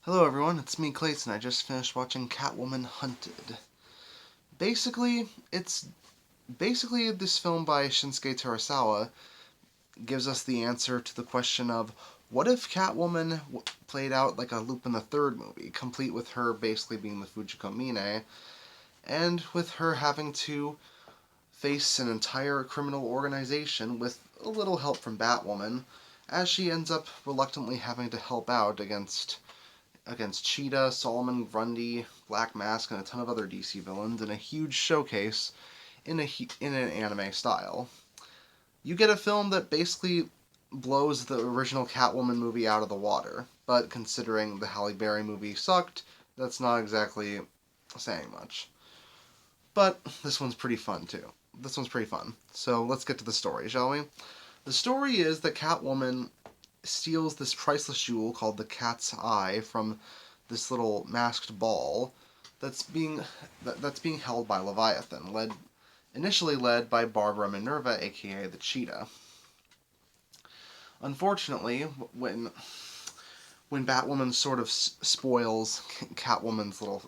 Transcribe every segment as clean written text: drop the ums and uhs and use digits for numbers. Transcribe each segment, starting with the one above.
Hello everyone, it's me Clayton. I just finished watching Catwoman Hunted. Basically, it's this film by Shinsuke Terasawa gives us the answer to the question of what if Catwoman played out like a Lupin the Third movie, complete with her basically being the Fujiko Mine, and with her having to face an entire criminal organization with a little help from Batwoman, as she ends up reluctantly having to help out against Cheetah, Solomon Grundy, Black Mask, and a ton of other DC villains in a huge showcase in an anime style. You get a film that basically blows the original Catwoman movie out of the water, but considering the Halle Berry movie sucked, that's not exactly saying much. But this one's pretty fun too. This one's pretty fun. So let's get to the story, shall we? The story is that Catwoman steals this priceless jewel called the Cat's Eye from this little masked ball that's being held by Leviathan, initially led by Barbara Minerva, aka the Cheetah. Unfortunately, when Batwoman sort of spoils Catwoman's little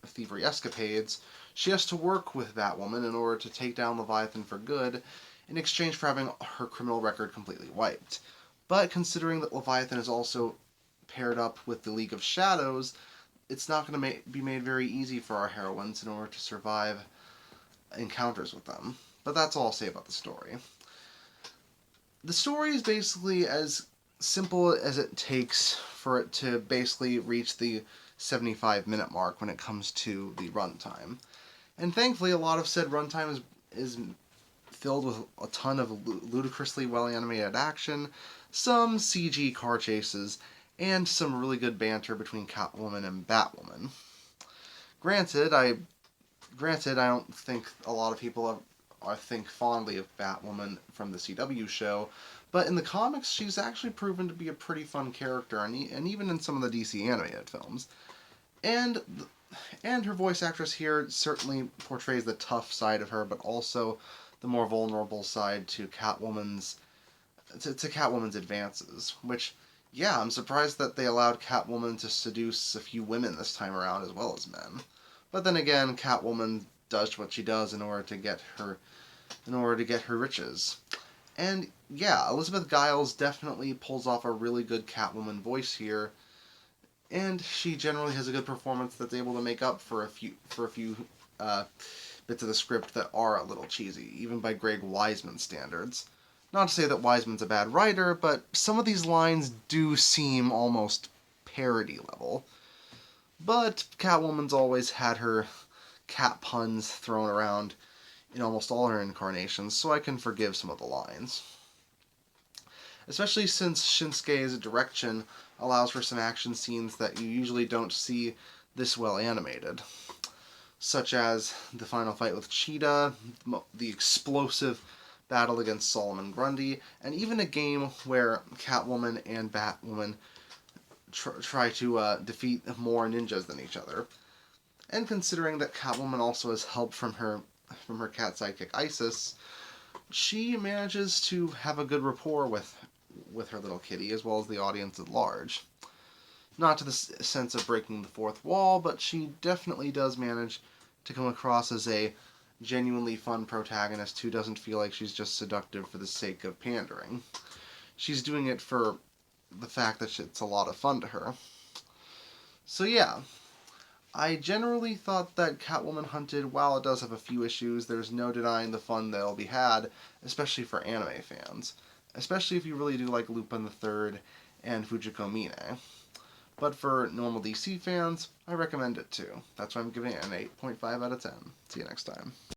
thievery escapades, she has to work with Batwoman in order to take down Leviathan for good, in exchange for having her criminal record completely wiped. But considering that Leviathan is also paired up with the League of Shadows, it's not going to be made very easy for our heroines in order to survive encounters with them. But that's all I'll say about the story. The story is basically as simple as it takes for it to basically reach the 75-minute mark when it comes to the runtime. And thankfully, a lot of said runtime is filled with a ton of ludicrously well-animated action, some CG car chases, and some really good banter between Catwoman and Batwoman. Granted, I don't think a lot of people think fondly of Batwoman from the CW show, but in the comics, she's actually proven to be a pretty fun character, and even in some of the DC animated films. And her voice actress here certainly portrays the tough side of her, but also the more vulnerable side to Catwoman's advances. Which, yeah, I'm surprised that they allowed Catwoman to seduce a few women this time around as well as men. But then again, Catwoman does what she does in order to get her riches. And yeah, Elizabeth Giles definitely pulls off a really good Catwoman voice here, and she generally has a good performance that's able to make up for a few bits of the script that are a little cheesy, even by Greg Weisman standards. Not to say that Weisman's a bad writer, but some of these lines do seem almost parody level. But Catwoman's always had her cat puns thrown around in almost all her incarnations, so I can forgive some of the lines. Especially since Shinsuke's direction allows for some action scenes that you usually don't see this well animated, such as the final fight with Cheetah, the explosive battle against Solomon Grundy, and even a game where Catwoman and Batwoman try to defeat more ninjas than each other. And considering that Catwoman also has help from her cat sidekick Isis, she manages to have a good rapport with her little kitty as well as the audience at large. Not to the sense of breaking the fourth wall, but she definitely does manage to come across as a genuinely fun protagonist who doesn't feel like she's just seductive for the sake of pandering. She's doing it for the fact that it's a lot of fun to her. So yeah, I generally thought that Catwoman Hunted, while it does have a few issues, there's no denying the fun that'll be had, especially for anime fans. Especially if you really do like Lupin the Third and Fujiko Mine. But for normal DC fans, I recommend it too. That's why I'm giving it an 8.5 out of 10. See you next time.